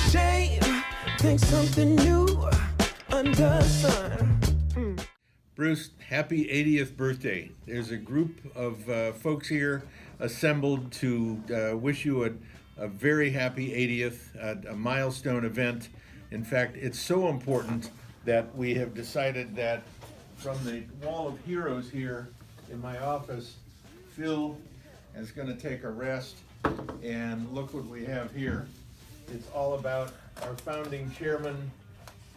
shame. Think something new under the sun. Bruce, happy 80th birthday. There's a group of folks here assembled to wish you a very happy 80th, a milestone event. In fact, it's so important that we have decided that from the wall of heroes here in my office, Phil is going to take a rest, and look what we have here. It's all about our founding chairman,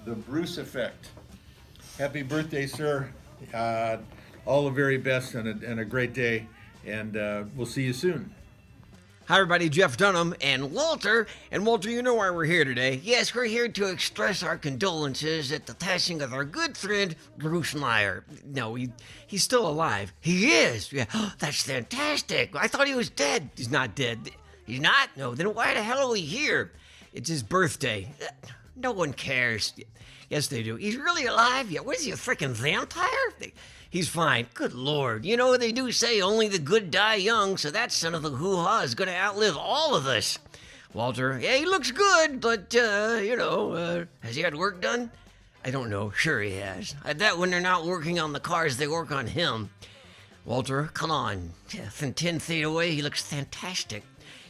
the Bruce Effect. Happy birthday, sir. All the very best and a great day, and we'll see you soon. Hi, everybody. Jeff Dunham and Walter. And Walter, you know why we're here today. Yes, we're here to express our condolences at the passing of our good friend, Bruce Meyer. No, he's still alive. He is. Yeah, that's fantastic. I thought he was dead. He's not dead. He's not? No, then why the hell are we here? It's his birthday. No one cares. Yes, they do. He's really alive? Yeah, what is he, a freaking vampire? He's fine. Good Lord. You know, they do say only the good die young, so that son of a hoo-ha is going to outlive all of us. Walter, yeah, he looks good, but, has he had work done? I don't know. Sure he has. I bet when they're not working on the cars, they work on him. Walter, come on. Yeah, from 10 feet away, he looks fantastic.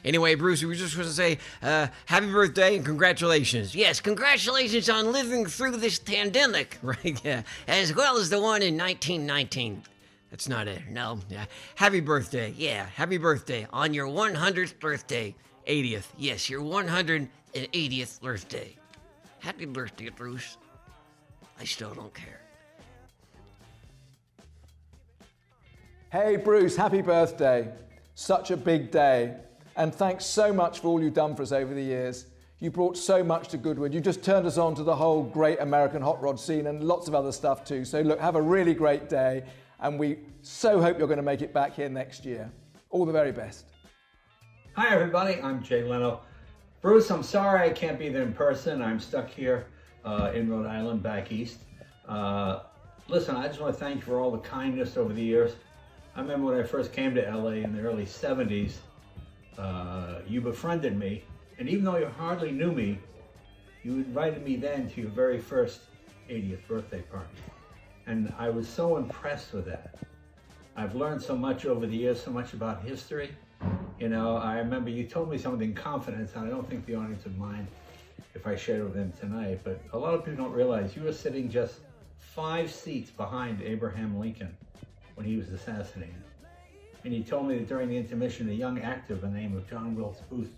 Anyway, Bruce, we were just going to say happy birthday and congratulations. Yes, congratulations on living through this pandemic, right? Yeah, as well as the one in 1919. That's not it, no. Yeah. Happy birthday, yeah, happy birthday on your 100th birthday. 80th, yes, your 180th birthday. Happy birthday, Bruce. I still don't care. Hey, Bruce, happy birthday. Such a big day. And thanks so much for all you've done for us over the years. You brought so much to Goodwood. You just turned us on to the whole great American hot rod scene and lots of other stuff too. So look, have a really great day. And we so hope you're going to make it back here next year. All the very best. Hi everybody, I'm Jay Leno. Bruce, I'm sorry I can't be there in person. I'm stuck here in Rhode Island, back east. Listen, I just want to thank you for all the kindness over the years. I remember when I first came to LA in the early 70s, you befriended me, and even though you hardly knew me, you invited me then to your very first 80th birthday party. And I was so impressed with that. I've learned so much over the years, so much about history. You know, I remember you told me something in confidence, and I don't think the audience would mind if I shared it with them tonight, but a lot of people don't realize you were sitting just 5 seats behind Abraham Lincoln when he was assassinated. And you told me that during the intermission, a young actor by the name of John Wilkes Booth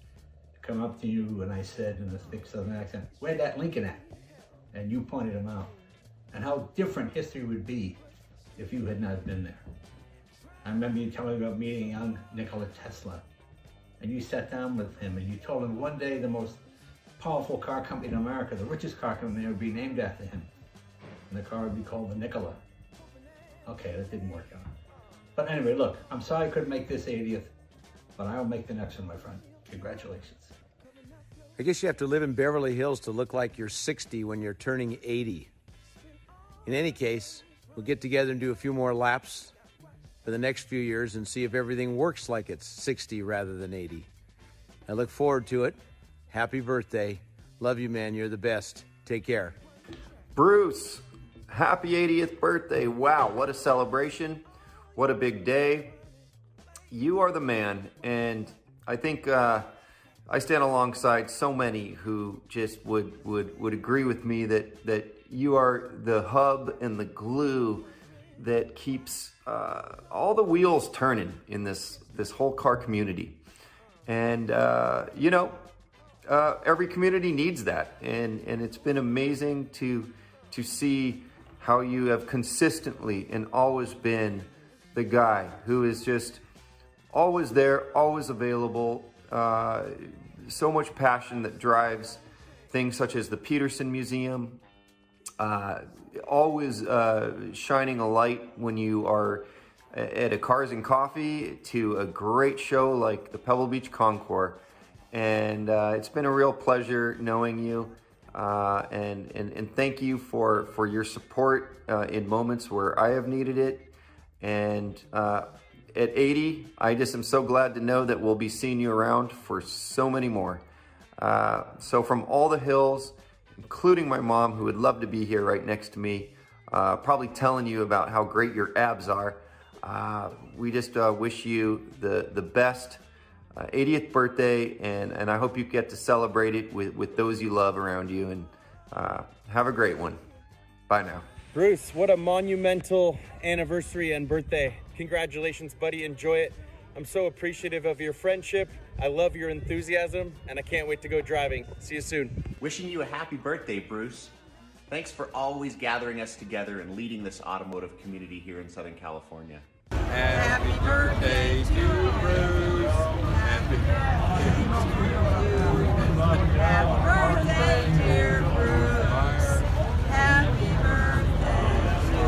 come up to you, and I said in a thick Southern accent, "Where'd that Lincoln at?" And you pointed him out. And how different history would be if you had not been there. I remember you telling me about meeting young Nikola Tesla. And you sat down with him and you told him one day the most powerful car company in America, the richest car company, would be named after him. And the car would be called the Nikola. Okay, that didn't work out. But anyway, look, I'm sorry I couldn't make this 80th, but I'll make the next one, my friend. Congratulations. I guess you have to live in Beverly Hills to look like you're 60 when you're turning 80. In any case, we'll get together and do a few more laps for the next few years and see if everything works like it's 60 rather than 80. I look forward to it. Happy birthday. Love you, man. You're the best. Take care. Bruce, happy 80th birthday. Wow, what a celebration. What a big day. You are the man, and I think I stand alongside so many who just would agree with me that you are the hub and the glue that keeps all the wheels turning in this whole car community. And every community needs that, and it's been amazing to see how you have consistently and always been the guy who is just always there, always available, so much passion that drives things such as the Peterson Museum, always shining a light when you are at a Cars and Coffee to a great show like the Pebble Beach Concours. And it's been a real pleasure knowing you, and thank you for your support in moments where I have needed it. And at 80, I just am so glad to know that we'll be seeing you around for so many more. So from all the hills, including my mom, who would love to be here right next to me, probably telling you about how great your abs are, we just wish you the best 80th birthday, and I hope you get to celebrate it with those you love around you, and have a great one. Bye now. Bruce, what a monumental anniversary and birthday. Congratulations, buddy. Enjoy it. I'm so appreciative of your friendship. I love your enthusiasm, and I can't wait to go driving. See you soon. Wishing you a happy birthday, Bruce. Thanks for always gathering us together and leading this automotive community here in Southern California. Happy birthday to Bruce. Happy birthday to you. Happy birthday, dear Bruce. Happy birthday to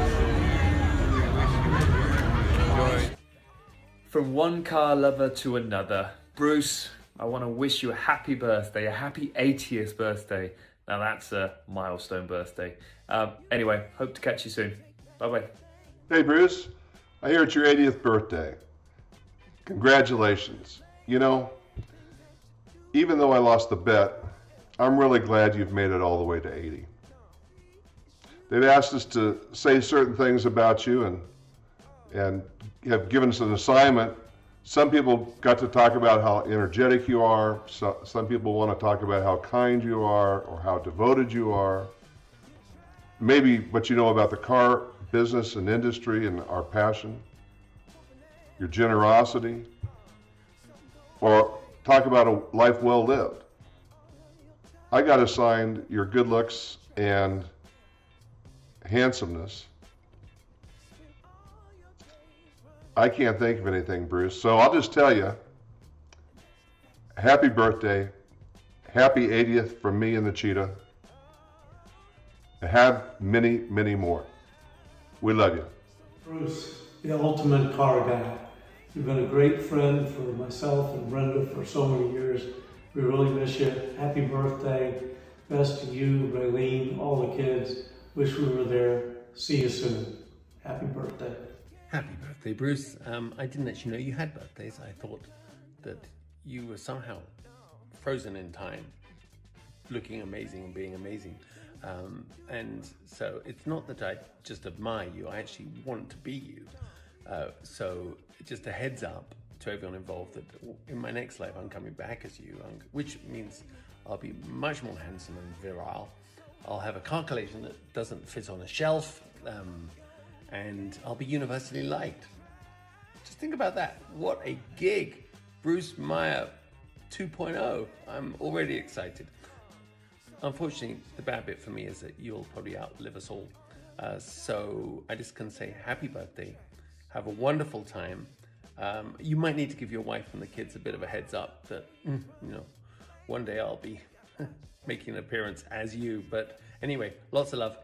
you. Enjoy. From one car lover to another, Bruce, I want to wish you a happy birthday, a happy 80th birthday. Now that's a milestone birthday. Anyway, hope to catch you soon. Bye-bye. Hey, Bruce. I hear it's your 80th birthday. Congratulations. You know, even though I lost the bet, I'm really glad you've made it all the way to 80. They've asked us to say certain things about you and have given us an assignment. Some people got to talk about how energetic you are. Some people want to talk about how kind you are or how devoted you are. Maybe what you know about the car business and industry and our passion, your generosity, or talk about a life well lived. I got assigned your good looks and handsomeness. I can't think of anything, Bruce, so I'll just tell you, happy birthday, happy 80th from me and the cheetah. Have many, many more. We love you. Bruce, the ultimate car guy. You've been a great friend for myself and Brenda for so many years. We really miss you. Happy birthday. Best to you, Raylene, all the kids. Wish we were there. See you soon. Happy birthday. Happy birthday, Bruce. I didn't actually know you had birthdays. I thought that you were somehow frozen in time, looking amazing and being amazing. And so it's not that I just admire you, I actually want to be you. So just a heads up to everyone involved that in my next life I'm coming back as you, which means I'll be much more handsome and virile. I'll have a car collection that doesn't fit on a shelf, and I'll be universally liked. Just think about that. What a gig. Bruce Meyer 2.0. I'm already excited. Unfortunately, the bad bit for me is that you'll probably outlive us all. So I just can say happy birthday. Have a wonderful time. You might need to give your wife and the kids a bit of a heads up that, one day I'll be making an appearance as you. But anyway, lots of love.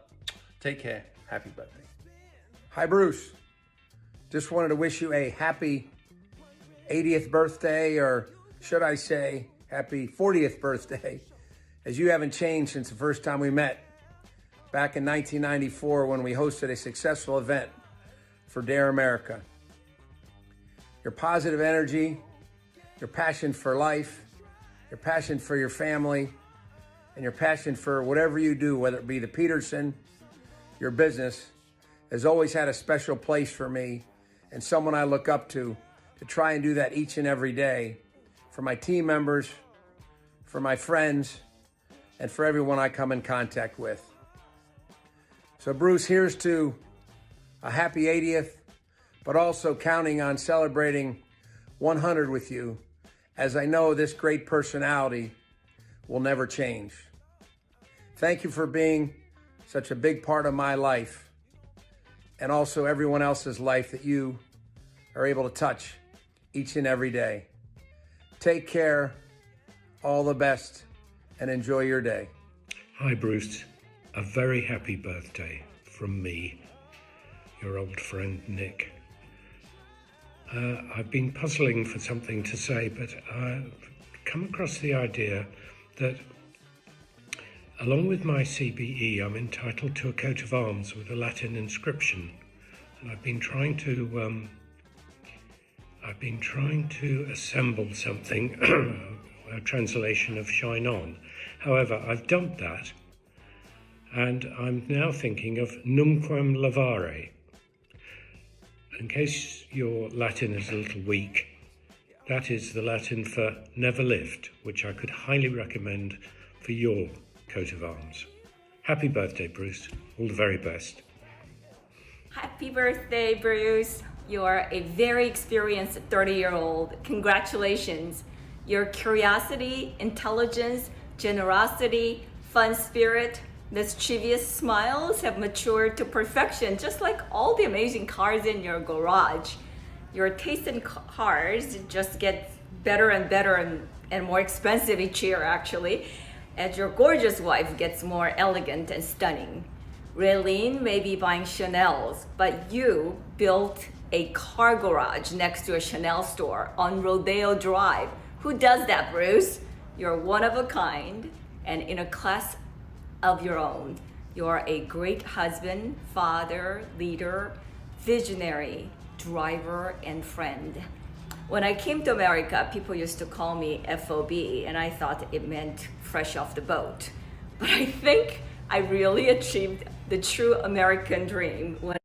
Take care. Happy birthday. Hi, Bruce. Just wanted to wish you a happy 80th birthday, or should I say happy 40th birthday, as you haven't changed since the first time we met back in 1994 when we hosted a successful event for Dare America. Your positive energy, your passion for life, your passion for your family, and your passion for whatever you do, whether it be the Peterson, your business, has always had a special place for me and someone I look up to try and do that each and every day for my team members, for my friends, and for everyone I come in contact with. So Bruce, here's to a happy 80th, but also counting on celebrating 100 with you, as I know this great personality will never change. Thank you for being such a big part of my life, and also everyone else's life that you are able to touch each and every day. Take care, all the best, and enjoy your day. Hi, Bruce. A very happy birthday from me, your old friend Nick. I've been puzzling for something to say, but I've come across the idea that along with my CBE, I'm entitled to a coat of arms with a Latin inscription. And I've been trying to assemble something translation of Shine On. However, I've dumped that, and I'm now thinking of Numquam Lavare. In case your Latin is a little weak, that is the Latin for never lived, which I could highly recommend for your coat of arms. Happy birthday, Bruce. All the very best. Happy birthday, Bruce. You're a very experienced 30-year-old. Congratulations. Your curiosity, intelligence, generosity, fun spirit, mischievous smiles have matured to perfection, just like all the amazing cars in your garage. Your taste in cars just gets better and better and more expensive each year, actually, as your gorgeous wife gets more elegant and stunning. Raylene may be buying Chanel's, but you built a car garage next to a Chanel store on Rodeo Drive. Who does that, Bruce? You're one of a kind and in a class of your own. You're a great husband, father, leader, visionary, driver, and friend. When I came to America, people used to call me FOB, and I thought it meant fresh off the boat. But I think I really achieved the true American dream when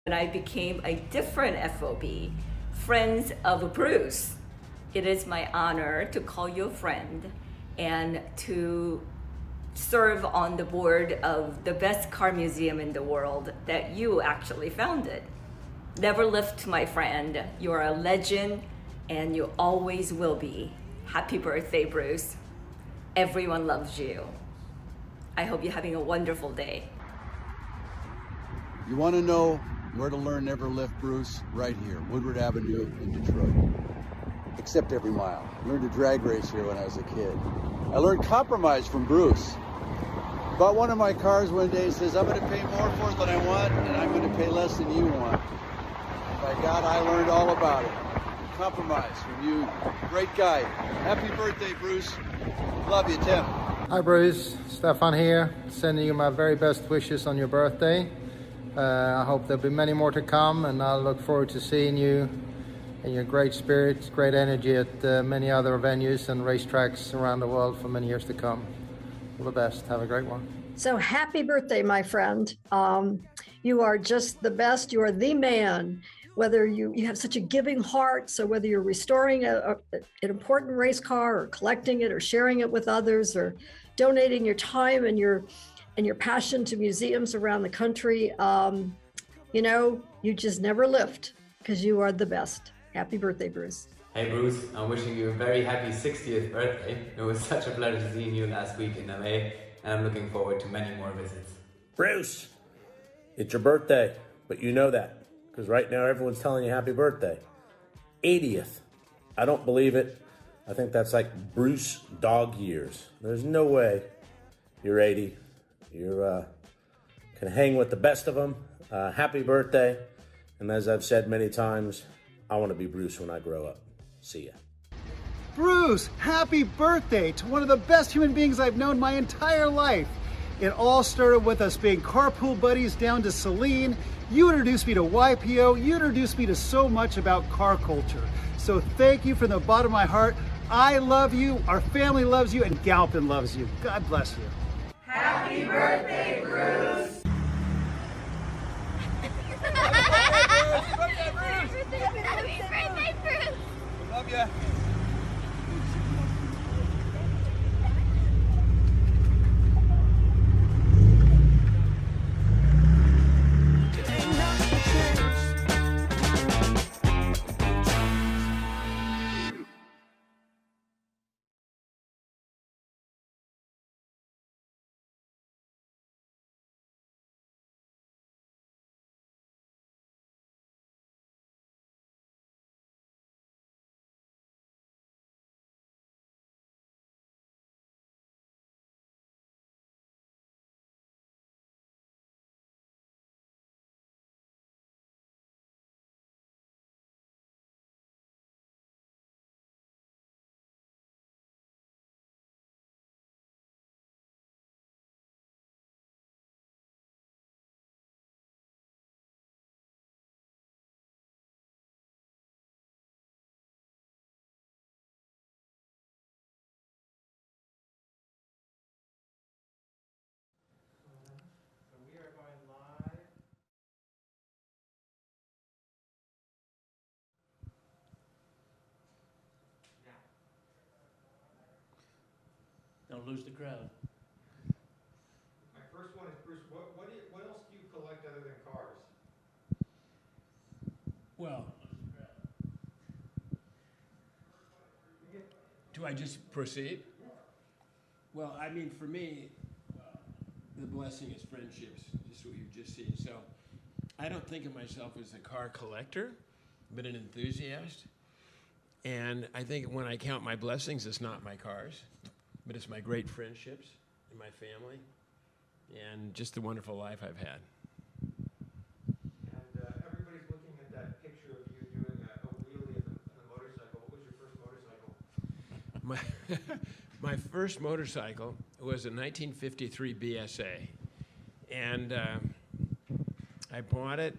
I became a different FOB, Friends of Bruce. It is my honor to call you a friend and to serve on the board of the best car museum in the world that you actually founded. Never lift, my friend. You're a legend and you always will be. Happy birthday, Bruce. Everyone loves you. I hope you're having a wonderful day. You want to know where to learn Never Lift, Bruce? Right here, Woodward Avenue in Detroit. Except every mile. I learned to drag race here when I was a kid. I learned compromise from Bruce. Bought one of my cars one day and says, I'm going to pay more for it than I want, and I'm going to pay less than you want. By God, I learned all about it. Compromise from you. Great guy. Happy birthday, Bruce. Love you, Tim. Hi, Bruce. Stefan here, sending you my very best wishes on your birthday. I hope there'll be many more to come, and I look forward to seeing you and your great spirit, great energy at many other venues and racetracks around the world for many years to come. All the best. Have a great one. So happy birthday, my friend. You are just the best. You are the man. Whether you have such a giving heart, so whether you're restoring an important race car or collecting it or sharing it with others or donating your time and your passion to museums around the country, you know, you just never lift because you are the best. Happy birthday, Bruce. Hey Bruce, I'm wishing you a very happy 60th birthday. It was such a pleasure seeing you last week in LA, and I'm looking forward to many more visits. Bruce, it's your birthday, but you know that, because right now everyone's telling you happy birthday. 80th. I don't believe it. I think that's like Bruce dog years. There's no way you're 80. You're can hang with the best of them. Happy birthday. And as I've said many times, I want to be Bruce when I grow up. See ya. Bruce, happy birthday to one of the best human beings I've known my entire life. It all started with us being carpool buddies down to Celine. You introduced me to YPO. You introduced me to so much about car culture. So thank you from the bottom of my heart. I love you, our family loves you, and Galpin loves you. God bless you. Happy birthday, Bruce! Happy birthday, Bruce! Love ya. to lose the crowd. My first one is Bruce. What else do you collect other than cars? Well, do I just proceed? Well, I mean, for me, the blessing is friendships, just what you've just seen. So I don't think of myself as a car collector, but an enthusiast. And I think when I count my blessings, it's not my cars, but it's my great friendships and my family and just the wonderful life I've had. And everybody's looking at that picture of you doing a wheelie on a motorcycle. What was your first motorcycle? My first motorcycle was a 1953 BSA. And I bought it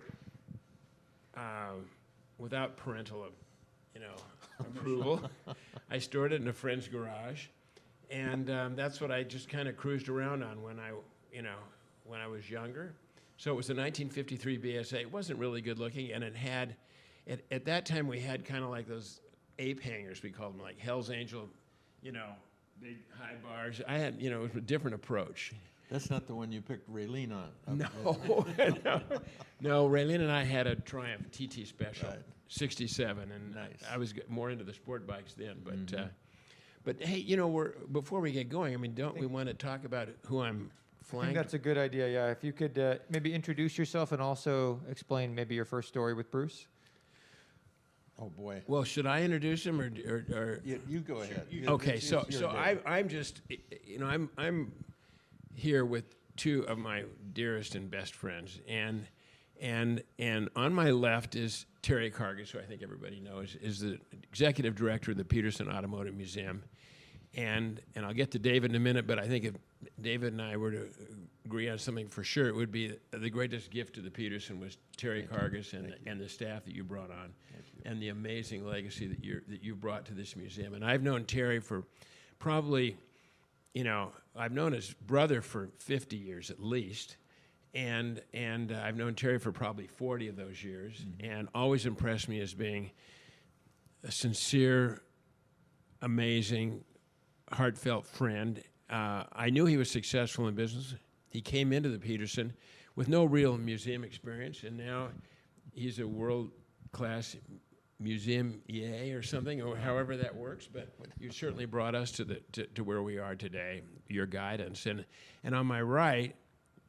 without parental, approval. I stored it in a friend's garage, and that's what I just kind of cruised around on when I was younger. So it was a 1953 BSA. It wasn't really good looking, and it had, at that time we had kind of like those ape hangers, we called them, like Hell's Angel, big high bars. I had, it was a different approach. That's not the one you picked Raylene on. No, Raylene and I had a Triumph TT Special, 67, and nice. I was more into the sport bikes then. But hey, before we get going, I mean, don't we want to talk about who I'm flying? I think that's a good idea. Yeah, if you could maybe introduce yourself and also explain maybe your first story with Bruce. Oh boy. Well, should I introduce him or you go ahead. Okay, so I'm just I'm here with two of my dearest and best friends, and on my left is Terry Cargus, who I think everybody knows is the executive director of the Peterson Automotive Museum, and I'll get to David in a minute, but I think if David and I were to agree on something for sure, it would be the greatest gift to the Peterson was Terry Cargus and the staff that you brought on, and the amazing legacy that you brought to this museum. And I've known Terry for probably, I've known his brother for 50 years at least, and I've known Terry for probably 40 of those years, and always impressed me as being a sincere, amazing, heartfelt friend. I knew he was successful in business. He came into the Peterson with no real museum experience, and now he's a world-class museum EA or something, or however that works. But you certainly brought us to where we are today, your guidance. And on my right,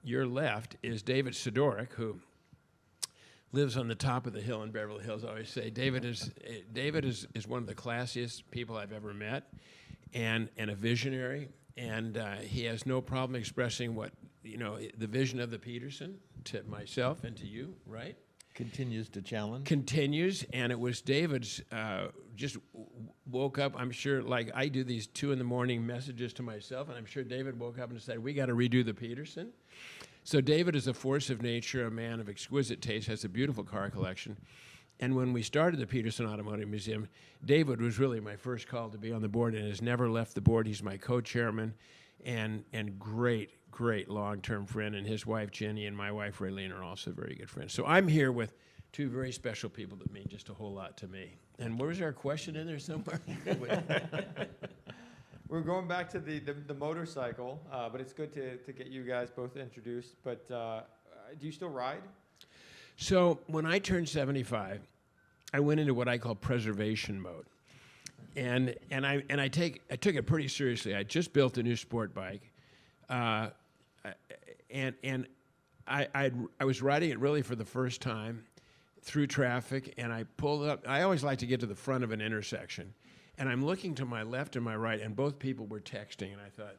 your left, is David Sidoric, who lives on the top of the hill in Beverly Hills. I always say David is one of the classiest people I've ever met, and a visionary. And he has no problem expressing what, the vision of the Peterson to myself and to you, right? Continues to challenge. Continues, and it was David's, just woke up, I'm sure, like I do these 2 a.m. messages to myself, and I'm sure David woke up and said, we got to redo the Peterson. So David is a force of nature, a man of exquisite taste, has a beautiful car collection. And when we started the Peterson Automotive Museum, David was really my first call to be on the board and has never left the board. He's my co-chairman and great long-term friend. And his wife, Jenny, and my wife, Raylene, are also very good friends. So I'm here with two very special people that mean just a whole lot to me. And where was our question in there somewhere? We're going back to the motorcycle, but it's good to get you guys both introduced. But do you still ride? So when I turned 75, I went into what I call preservation mode, and I took it pretty seriously. I just built a new sport bike, and I was riding it really for the first time through traffic, and I pulled up. I always like to get to the front of an intersection, and I'm looking to my left and my right, and both people were texting, and I thought,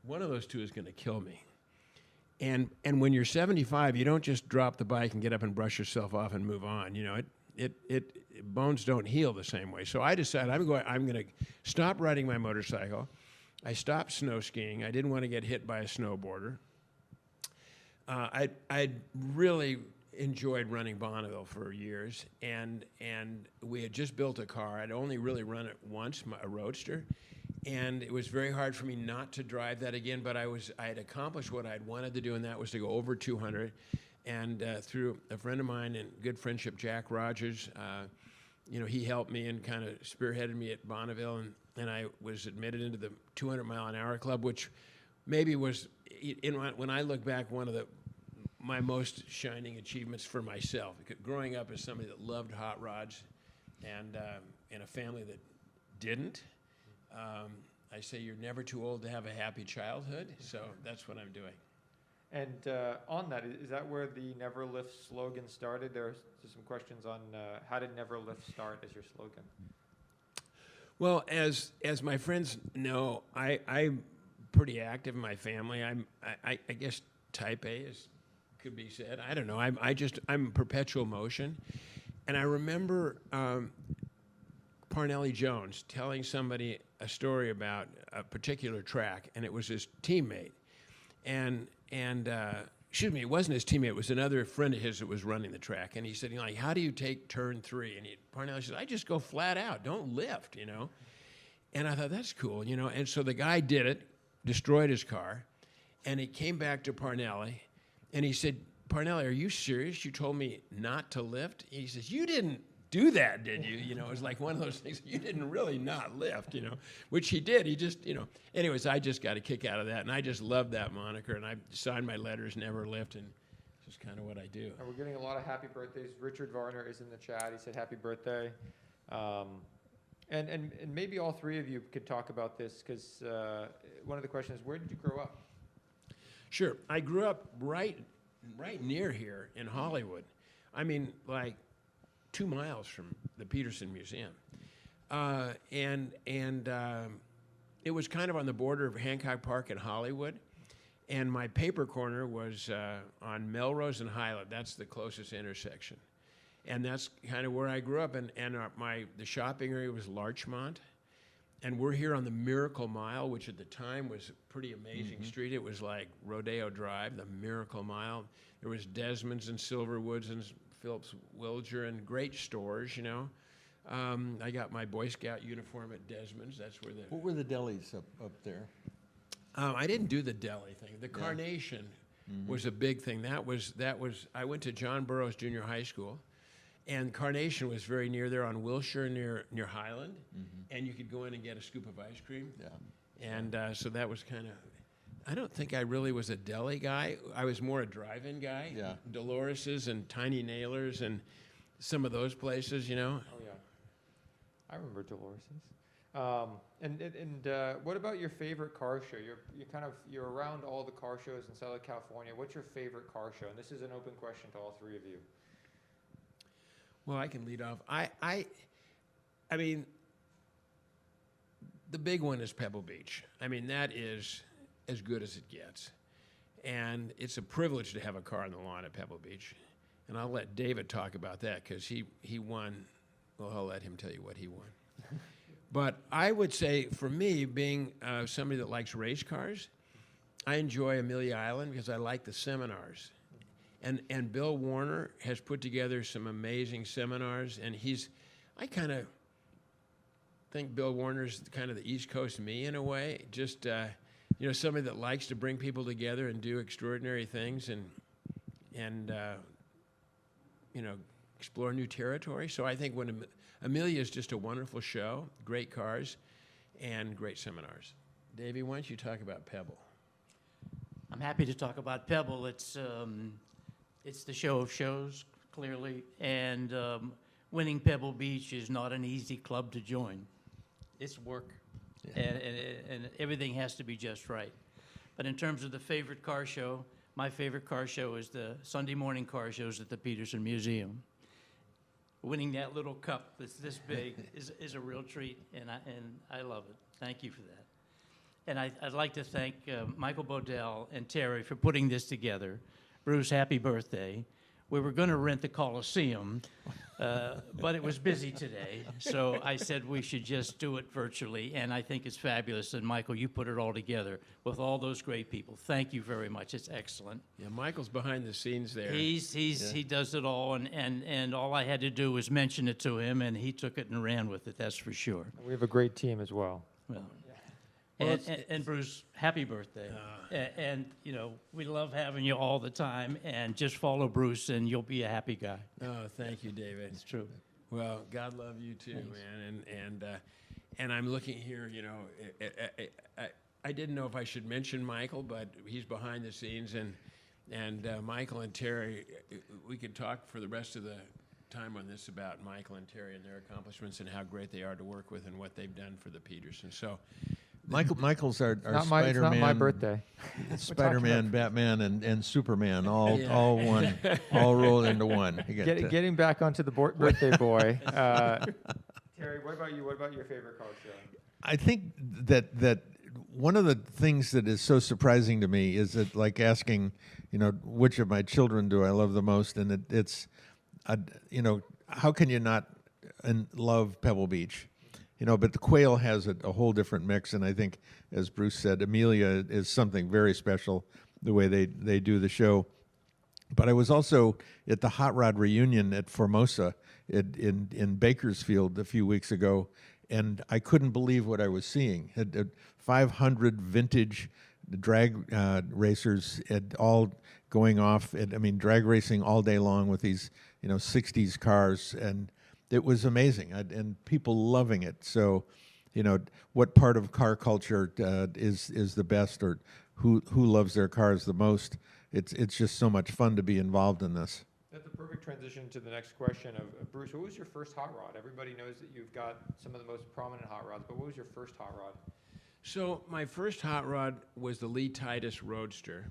one of those two is going to kill me. And when you're 75, you don't just drop the bike and get up and brush yourself off and move on. Bones don't heal the same way. So I decided I'm going to stop riding my motorcycle. I stopped snow skiing. I didn't want to get hit by a snowboarder. I'd really enjoyed running Bonneville for years, and we had just built a car. I'd only really run it once, a Roadster. And it was very hard for me not to drive that again, but I had accomplished what I'd wanted to do, and that was to go over 200. And through a friend of mine and good friendship, Jack Rogers, he helped me and kind of spearheaded me at Bonneville. and I was admitted into the 200-mile-an-hour club, which maybe was, when I look back, one of my most shining achievements for myself. Because growing up as somebody that loved hot rods, and in a family that didn't, I say you're never too old to have a happy childhood. So that's what I'm doing. And on that, is that where the Never Lift slogan started? There's some questions on how did Never Lift start as your slogan? Well, as my friends know, I'm pretty active in my family. I guess type A could be said. I don't know. I'm perpetual motion, and I remember Parnelli Jones telling somebody a story about a particular track, and it was his teammate, and excuse me, it wasn't his teammate, it was another friend of his that was running the track. And he said, like, how do you take turn 3? And Parnelli said, I just go flat out, don't lift, And I thought, that's cool, And so the guy did it, destroyed his car, and he came back to Parnelli, and he said, Parnelli, are you serious? You told me not to lift? He says, you didn't do that, did you? It was like one of those things, you didn't really not lift, which he did. He just, anyways, I just got a kick out of that, and I just love that moniker, and I signed my letters, Never Lift, and it's just kind of what I do. And we're getting a lot of happy birthdays. Richard Varner is in the chat. He said happy birthday. And maybe all three of you could talk about this, because one of the questions is, where did you grow up? Sure. I grew up right near here in Hollywood. I mean, like 2 miles from the Peterson Museum. And it was kind of on the border of Hancock Park and Hollywood. And my paper corner was on Melrose and Highland. That's the closest intersection. And that's kind of where I grew up. And the shopping area was Larchmont. And we're here on the Miracle Mile, which at the time was a pretty amazing street. It was like Rodeo Drive, the Miracle Mile. There was Desmond's and Silverwoods and Phillips Wilger and great stores, I got my Boy Scout uniform at Desmond's. That's where What were the delis up there? I didn't do the deli thing. The Carnation was a big thing. That was. I went to John Burroughs Junior High School, and Carnation was very near there on Wilshire near Highland, and you could go in and get a scoop of ice cream. Yeah. And so that was kind of. I don't think I really was a deli guy. I was more a drive-in guy. Yeah. Dolores's and Tiny Nailers and some of those places, Oh, yeah. I remember Dolores's. And what about your favorite car show? You're around all the car shows in Southern California. What's your favorite car show? And this is an open question to all three of you. Well, I can lead off. I mean, the big one is Pebble Beach. I mean, that is as good as it gets. And it's a privilege to have a car on the lawn at Pebble Beach. And I'll let David talk about that, because he won. Well, I'll let him tell you what he won. But I would say, for me, being somebody that likes race cars, I enjoy Amelia Island because I like the seminars. And Bill Warner has put together some amazing seminars, and I kind of think Bill Warner's kind of the East Coast me in a way, just somebody that likes to bring people together and do extraordinary things and explore new territory. So I think when Amelia is just a wonderful show, great cars, and great seminars. Davey, why don't you talk about Pebble? I'm happy to talk about Pebble. It's the show of shows, clearly, and winning Pebble Beach is not an easy club to join. It's work, and everything has to be just right. But in terms of the favorite car show, my favorite car show is the Sunday morning car shows at the Peterson Museum. Winning that little cup that's this big is a real treat, and I love it. Thank you for that. And I'd like to thank Michael Bodell and Terry for putting this together. Bruce, happy birthday. We were going to rent the Coliseum, but it was busy today, so I said we should just do it virtually, and I think it's fabulous. And Michael, you put it all together with all those great people. Thank you very much. It's excellent. Yeah, Michael's behind the scenes there. He does it all, and all I had to do was mention it to him, and he took it and ran with it. That's for sure. We have a great team as well. Well, and Bruce, happy birthday. And we love having you all the time, and just follow Bruce and you'll be a happy guy. Oh, thank you, David. It's true. Well, God love you too, man. and I'm looking here, you know, I didn't know if I should mention Michael, but he's behind the scenes, and Michael and Terry, we could talk for the rest of the time on this about Michael and Terry and their accomplishments and how great they are to work with and what they've done for the Petersons. So, Michael's our It's Spider-Man. not my birthday. Spider-Man, Batman, and Superman, all one, all rolled into one. You got Getting back onto the birthday boy. Terry, what about you? What about your favorite car show? I think that one of the things that is so surprising to me is that, like, asking, you know, which of my children do I love the most, and it's, you know, how can you not love Pebble Beach? You know, but the Quail has a whole different mix, and I think, as Bruce said, Amelia is something very special, the way they do the show. But I was also at the Hot Rod reunion at Formosa in Bakersfield a few weeks ago, and I couldn't believe what I was seeing. 500 vintage drag racers all going off, I mean, drag racing all day long with these, you know, 60s cars, and it was amazing, and people loving it. So, you know, what part of car culture is the best, or who loves their cars the most? It's just so much fun to be involved in this. That's a perfect transition to the next question of Bruce. What was your first hot rod? Everybody knows that you've got some of the most prominent hot rods, but what was your first hot rod? So my first hot rod was the Lee Titus Roadster,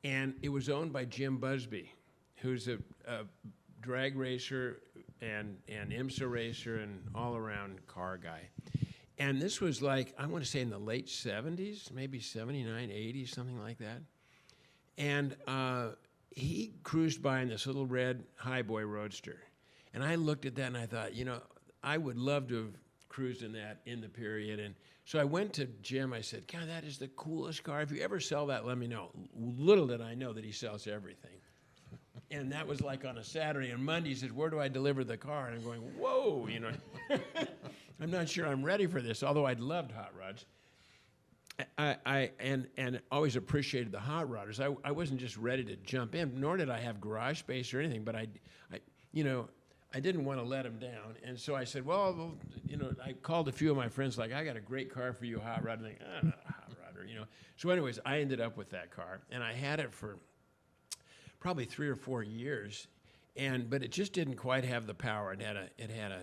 and it was owned by Jim Busby, who's a drag racer and IMSA racer and all-around car guy. And this was like, I want to say in the late 70s, maybe 79, 80, something like that. And he cruised by in this little red Highboy Roadster. And I looked at that and I thought, you know, I would love to have cruised in that in the period. And so I went to Jim. I said, God, that is the coolest car. If you ever sell that, let me know. Little did I know that he sells everything. And that was like on a Saturday. And Monday he said, where do I deliver the car? And I'm going, whoa, you know. I'm not sure I'm ready for this, although I'd loved hot rods. I always appreciated the hot rodders. I wasn't just ready to jump in, nor did I have garage space or anything, but I you know, I didn't want to let them down. And so I said, well, you know, I called a few of my friends, like, I got a great car for you, hot rod. And they, I'm not a hot rodder, you know. So anyways, I ended up with that car, and I had it for probably 3 or 4 years, but it just didn't quite have the power. It had a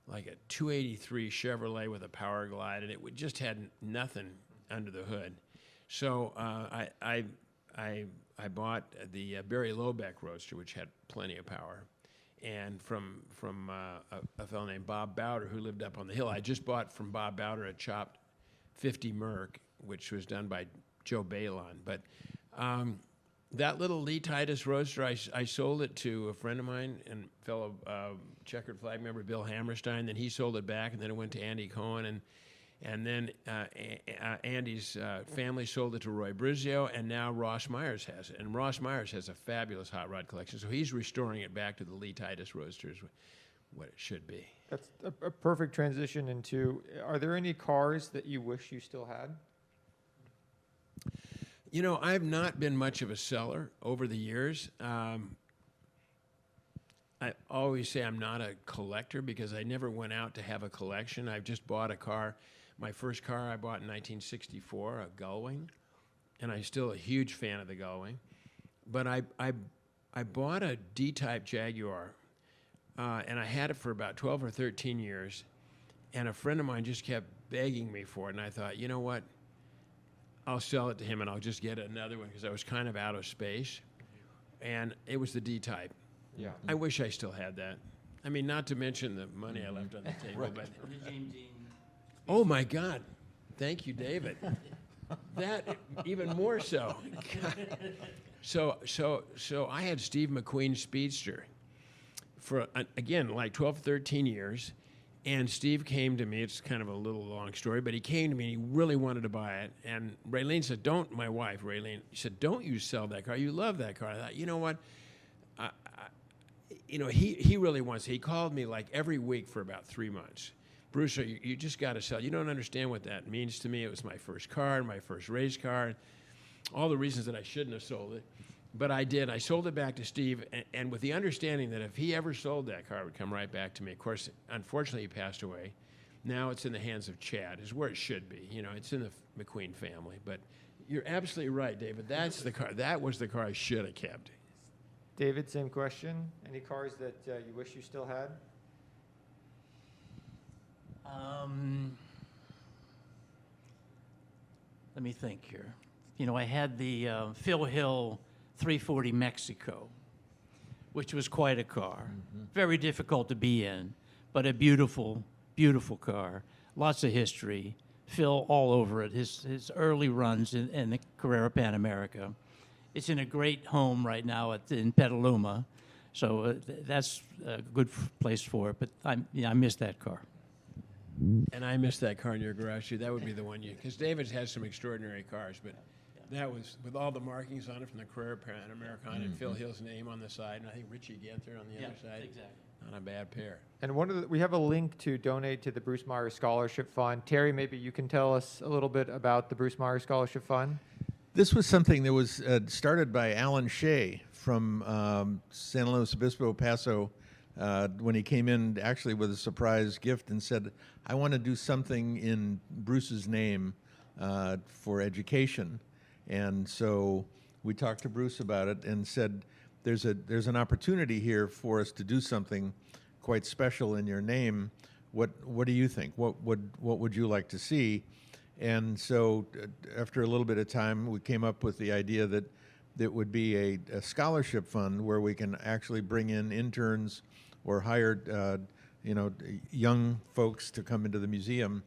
like a 283 Chevrolet with a Power Glide, and it just had nothing under the hood. So I bought the Barry Lobeck Roadster, which had plenty of power, and from a fellow named Bob Bowder, who lived up on the hill. I just bought from Bob Bowder a chopped 50 Merc, which was done by Joe Balon. But that little Lee Titus Roadster, I sold it to a friend of mine and fellow checkered flag member, Bill Hammerstein. Then he sold it back, and then it went to Andy Cohen, and then Andy's family sold it to Roy Brizio, and now Ross Myers has it. And Ross Myers has a fabulous hot rod collection, so he's restoring it back to the Lee Titus Roadsters, what it should be. That's a perfect transition into, are there any cars that you wish you still had? You know, I've not been much of a seller over the years. I always say I'm not a collector because I never went out to have a collection. I've just bought a car. My first car I bought in 1964, a Gullwing, and I'm still a huge fan of the Gullwing. But I bought a D-type Jaguar, and I had it for about 12 or 13 years, and a friend of mine just kept begging me for it, and I thought, you know what? I'll sell it to him, and I'll just get another one because I was kind of out of space, and it was the D-type. Yeah. I wish I still had that. I mean, not to mention the money I left on the table, Right. but The James Dean. oh my God, thank you, David. That even more so. So I had Steve McQueen's Speedster for again like 12, 13 years, and Steve came to me. It's kind of a little long story, but he came to me and he really wanted to buy it. And Raylene said, "Don't." My wife, Raylene, said, "Don't you sell that car? You love that car." I thought, you know what? You know, he really wants it. He called me like every week for about 3 months. Bruce, you just got to sell. You don't understand what that means to me. It was my first car, my first race car, all the reasons that I shouldn't have sold it. But I did. I sold it back to Steve, and with the understanding that if he ever sold that car, it would come right back to me. Of course, unfortunately, he passed away Now it's in the hands of Chad, is where it should be. You know, it's in the McQueen family. But you're absolutely right, David. That's the car. That was the car I should have kept. David, same question. Any cars that you wish you still had? Let me think here. You know, I had the Phil Hill 340 Mexico, which was quite a car. Very difficult to be in, but a beautiful, beautiful car. Lots of history. Phil all over it. His early runs in the Carrera Pan America. It's in a great home right now in Petaluma, so that's a good place for it. But I miss that car. And I missed that car in your garage too. That would be the one because David has some extraordinary cars, but that was with all the markings on it from the Carrera Pan Americana and Phil Hill's name on the side, and I think Richie Ganther on the other side. Exactly. Not a bad pair. And we have a link to donate to the Bruce Meyer Scholarship Fund. Terry, maybe you can tell us a little bit about the Bruce Meyer Scholarship Fund. This was something that was started by Alan Shea from San Luis Obispo, Paso, when he came in actually with a surprise gift and said, I want to do something in Bruce's name for education. And so we talked to Bruce about it and said, there's an opportunity here for us to do something quite special in your name. What do you think? What would you like to see? And so after a little bit of time, we came up with the idea that it would be a scholarship fund where we can actually bring in interns or hire young folks to come into the museum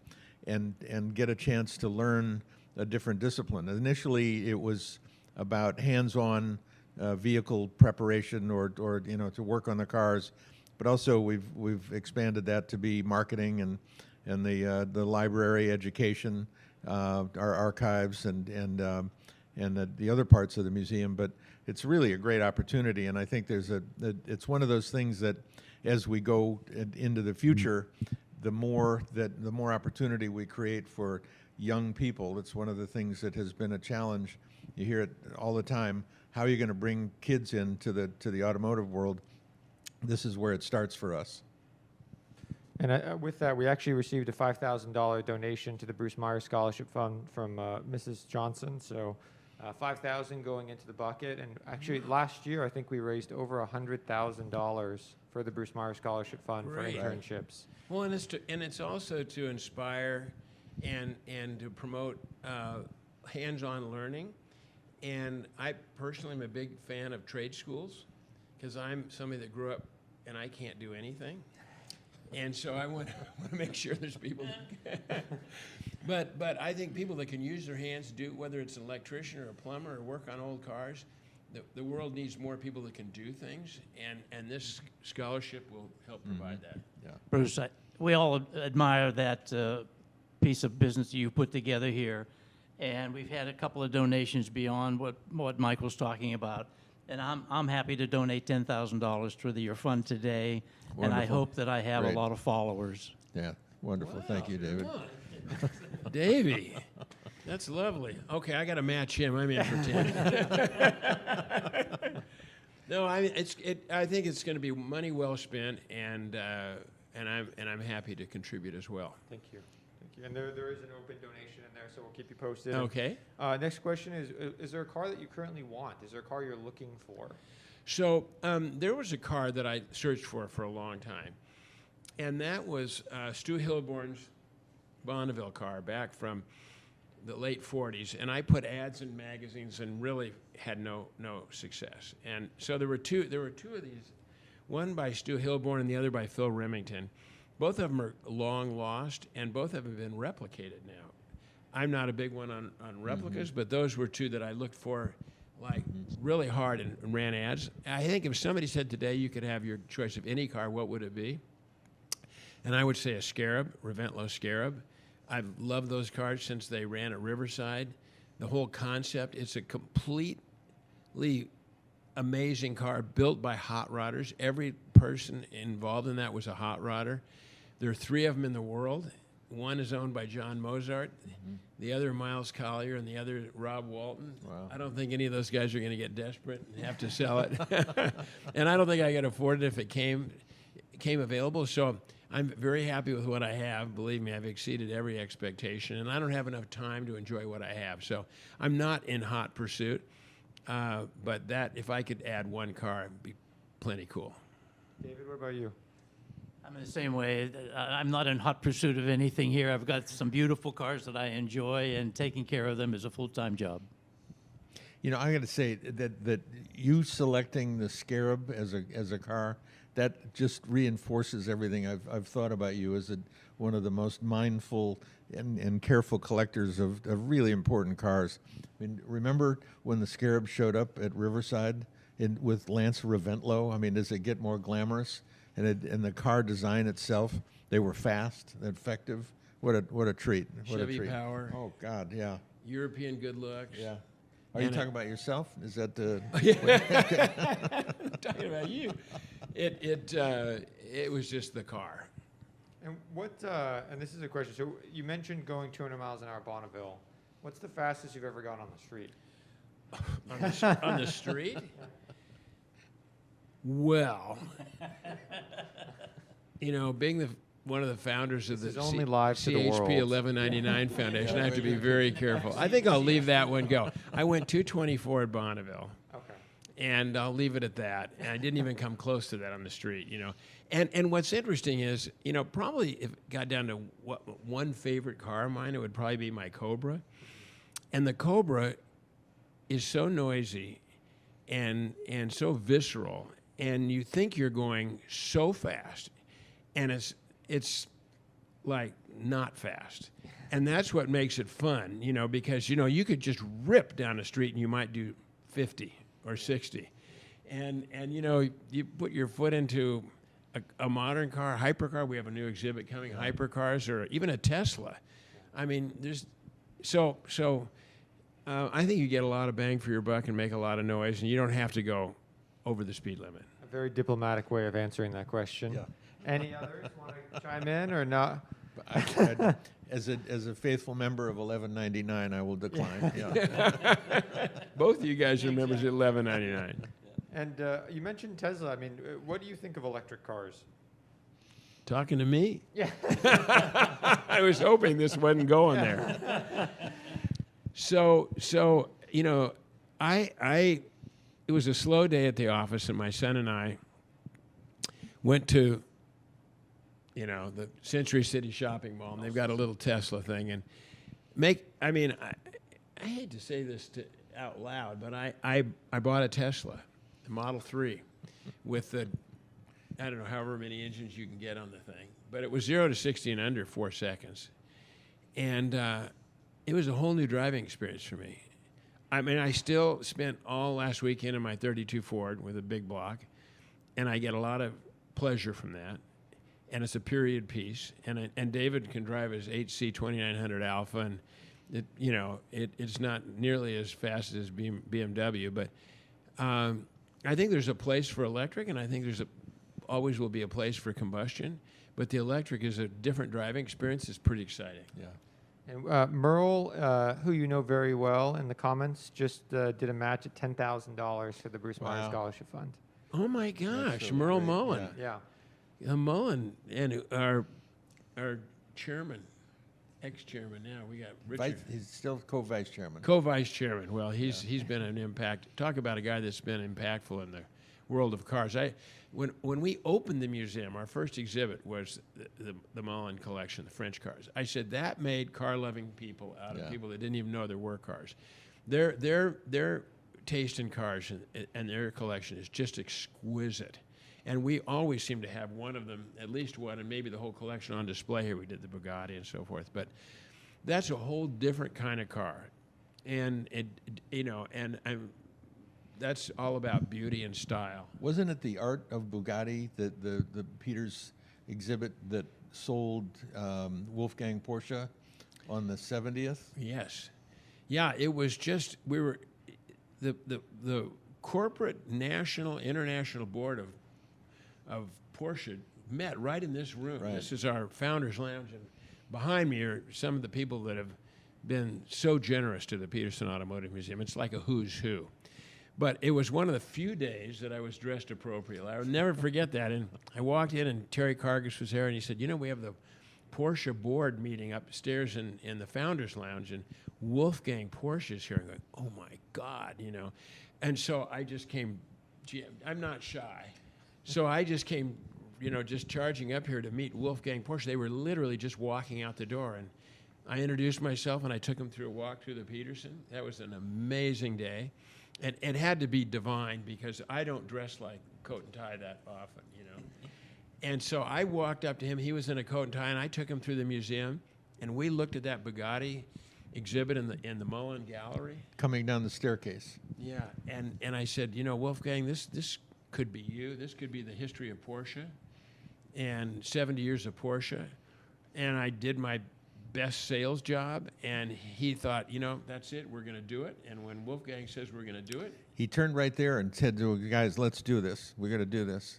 and get a chance to learn a different discipline. Initially, it was about hands-on vehicle preparation or to work on the cars, but also we've expanded that to be marketing and the library education, our archives and the other parts of the museum. But it's really a great opportunity, and I think it's one of those things that as we go into the future, the more opportunity we create for young people. It's one of the things that has been a challenge. You hear it all the time. How are you going to bring kids into the automotive world? This is where it starts for us. And with that, we actually received a $5,000 donation to the Bruce Meyer Scholarship Fund from Mrs. Johnson. So $5,000 going into the bucket. And actually, last year, I think we raised over $100,000 for the Bruce Meyer Scholarship Fund for internships. Well, and it's also to inspire and to promote hands-on learning. And I personally am a big fan of trade schools because I'm somebody that grew up and I can't do anything. And so I want to make sure there's people that but I think people that can use their hands, whether it's an electrician or a plumber or work on old cars, the world needs more people that can do things, and this scholarship will help provide that. Yeah. Bruce, we all admire that piece of business you put together here, and we've had a couple of donations beyond what Michael's talking about. And I'm happy to donate $10,000 to your fund today, Wonderful. And I hope that I have Great. a lot of followers. Yeah, wonderful. Thank you, David. Davey, that's lovely. Okay, I got to match him. I'm in for 10. No, I think it's going to be money well spent, and I'm happy to contribute as well. Thank you. Thank you. And there is an open donation in there, so we'll keep you posted. Okay. Next question is there a car that you currently want? Is there a car you're looking for? So there was a car that I searched for a long time, and that was Stu Hilborn's Bonneville car back from the late 40s. And I put ads in magazines and really had no success. And so there were two of these, one by Stu Hilborn and the other by Phil Remington. Both of them are long lost, and both of them have been replicated now. I'm not a big one on replicas, but those were two that I looked for really hard and ran ads. I think if somebody said today you could have your choice of any car, what would it be? And I would say a Scarab, Reventlow Scarab. I've loved those cars since they ran at Riverside. The whole concept, it's a completely amazing car built by hot rodders. Every person involved in that was a hot rodder. There are 3 of them in the world. One is owned by John Mozart, the other Miles Collier, and the other Rob Walton. Wow. I don't think any of those guys are going to get desperate and have to sell it. And I don't think I could afford it if it came. came available. So I'm very happy with what I have. Believe me, I've exceeded every expectation, and I don't have enough time to enjoy what I have. So I'm not in hot pursuit, but that if I could add one car, it'd be plenty cool. David, what about you? I'm in the same way. I'm not in hot pursuit of anything here. I've got some beautiful cars that I enjoy, and taking care of them is a full-time job. You know, I got to say that you selecting the Scarab as a car, that just reinforces everything I've thought about you as one of the most mindful and careful collectors of really important cars. I mean, remember when the Scarab showed up at Riverside with Lance Raventlow? I mean, does it get more glamorous? And the car design itself, they were fast, effective. What a treat! What Chevy a treat. power. Oh God, yeah. European good looks. Yeah. Are you talking about yourself? Is that the? I'm talking about you. It was just the car. And what? And this is a question. So you mentioned going 200 miles an hour Bonneville. What's the fastest you've ever gone on the street? On the street? Well, you know, being one of the founders of the CHP 1199 Foundation, I have to be very careful. I think I'll leave that one go. I went 224 at Bonneville. Okay. And I'll leave it at that. And I didn't even come close to that on the street, you know. And what's interesting is, you know, probably if it got down to one favorite car of mine, it would probably be my Cobra. And the Cobra is so noisy and so visceral, and you think you're going so fast, and it's like not fast. And that's what makes it fun, you know, because, you know, you could just rip down the street and you might do 50 or 60. And you know, you put your foot into a modern car, hypercar. We have a new exhibit coming, hypercars, or even a Tesla. I mean, there's I think you get a lot of bang for your buck and make a lot of noise, and you don't have to go over the speed limit. A very diplomatic way of answering that question. Yeah. Any others want to chime in or not? As a faithful member of 1199, I will decline. Yeah. Both of you guys are members of 1199. And you mentioned Tesla. I mean, what do you think of electric cars? Talking to me? Yeah. I was hoping this wasn't going there. So you know, it was a slow day at the office, and my son and I went to, you know, the Century City Shopping Mall, and they've got a little Tesla thing. And I mean, I hate to say this out loud, but I bought a Tesla, the Model 3, with the, I don't know, however many engines you can get on the thing. But it was 0 to 60 in under 4 seconds. And it was a whole new driving experience for me. I mean, I still spent all last weekend in my 32 Ford with a big block, and I get a lot of pleasure from that. And it's a period piece. And David can drive his HC 2900 Alpha, and it's not nearly as fast as BMW, but I think there's a place for electric, and I think there's always will be a place for combustion. But the electric is a different driving experience. It's pretty exciting. Yeah. And Merle, who you know very well in the comments, just did a match at $10,000 for the Bruce Meyer Scholarship Fund. Oh my gosh, Merle Mullin. Yeah. Mullin, and our chairman, ex-chairman now, we got Richard. He's still co-vice chairman. Co-vice chairman. Well, he's been an impact. Talk about a guy that's been impactful in the world of cars. When we opened the museum, our first exhibit was the Mullin collection, the French cars. I said that made car-loving people out of people that didn't even know there were cars. Their taste in cars and their collection is just exquisite. And we always seem to have one of them, at least one, and maybe the whole collection on display here. We did the Bugatti and so forth. But that's a whole different kind of car. And, that's all about beauty and style. Wasn't it the art of Bugatti, the Peters exhibit that sold Wolfgang Porsche on the 70th? Yes. Yeah, it was just, we were, the corporate national, international board of Porsche met right in this room. Right. This is our founders lounge, and behind me are some of the people that have been so generous to the Peterson Automotive Museum. It's like a who's who. But it was one of the few days that I was dressed appropriately. I will never forget that. And I walked in, and Terry Cargis was there, and he said, we have the Porsche board meeting upstairs in the Founders Lounge, and Wolfgang Porsche's here. I'm going, oh, my God, And so I just came, I'm not shy. So I just came, just charging up here to meet Wolfgang Porsche. They were literally just walking out the door, and I introduced myself, and I took them through a walk through the Peterson. That was an amazing day. And it had to be divine because I don't dress like coat and tie that often, And so I walked up to him. He was in a coat and tie, and I took him through the museum, and we looked at that Bugatti exhibit in the Mullin gallery. Coming down the staircase. Yeah, and I said, Wolfgang, this could be you. This could be the history of Porsche, and 70 years of Porsche. And I did my best sales job, and he thought, that's it, we're going to do it. And when Wolfgang says we're going to do it, he turned right there and said to the guys, let's do this. We're going to do this.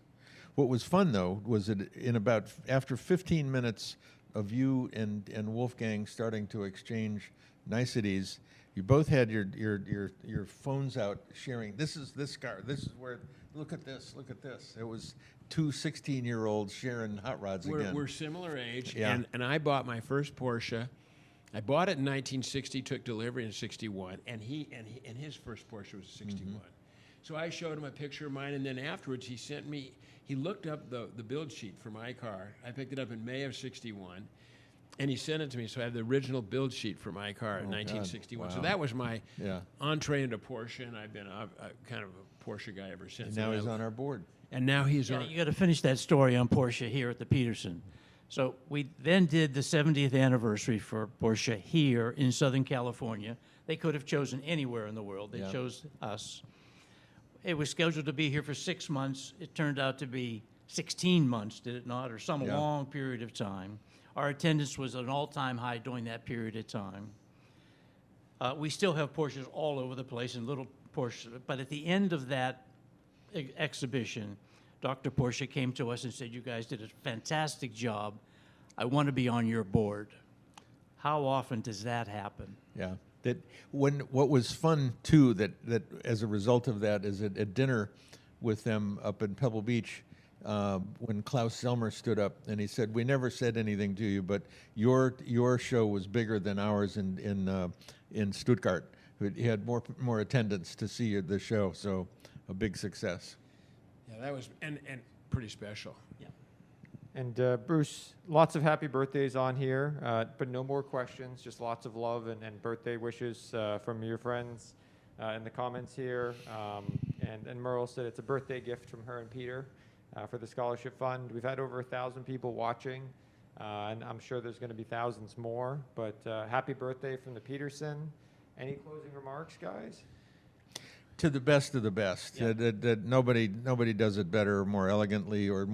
What was fun, though, was that after 15 minutes of you and Wolfgang starting to exchange niceties, you both had your phones out sharing, this is this car, this is where, look at this. It was two 16-year-olds sharing hot rods again. We're similar age, yeah. and I bought my first Porsche. I bought it in 1960, took delivery in 61, and his first Porsche was 61. Mm-hmm. So I showed him a picture of mine, and then afterwards he looked up the build sheet for my car. I picked it up in May of 61, and he sent it to me. So I have the original build sheet for my car in 1961. Wow. So that was my entree into Porsche, and I've been a kind of a Porsche guy ever since. And now he's on our board. And now he's on. You got to finish that story on Porsche here at the Peterson. So we then did the 70th anniversary for Porsche here in Southern California. They could have chosen anywhere in the world. They chose us. It was scheduled to be here for 6 months. It turned out to be 16 months, did it not? Or some long period of time. Our attendance was an all-time high during that period of time. We still have Porsches all over the place and little Porsches. But at the end of that exhibition, Dr. Porsche came to us and said, you guys did a fantastic job. I want to be on your board. How often does that happen? Yeah. What was fun, too, that as a result of that is at dinner with them up in Pebble Beach, when Klaus Zelmer stood up and he said, we never said anything to you, but your show was bigger than ours in Stuttgart. He had more attendance to see the show, so a big success. Yeah, that was and pretty special. Yeah. And Bruce, lots of happy birthdays on here, but no more questions, just lots of love and birthday wishes from your friends in the comments here. And Merle said it's a birthday gift from her and Peter for the scholarship fund. We've had over 1,000 people watching, and I'm sure there's going to be thousands more, but happy birthday from the Peterson. Any closing remarks, guys? To the best of the best. Yeah. That nobody does it better or more elegantly or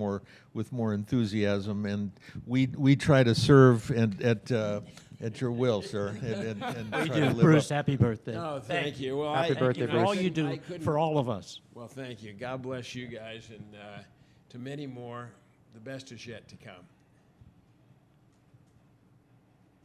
with more enthusiasm, and we try to serve at your will, sir. And We try do. to live Bruce, up. happy birthday. Oh, thank you. Well, Happy birthday, for all Bruce. you do for all of us. Well, thank you. God bless you guys, and to many more, the best is yet to come.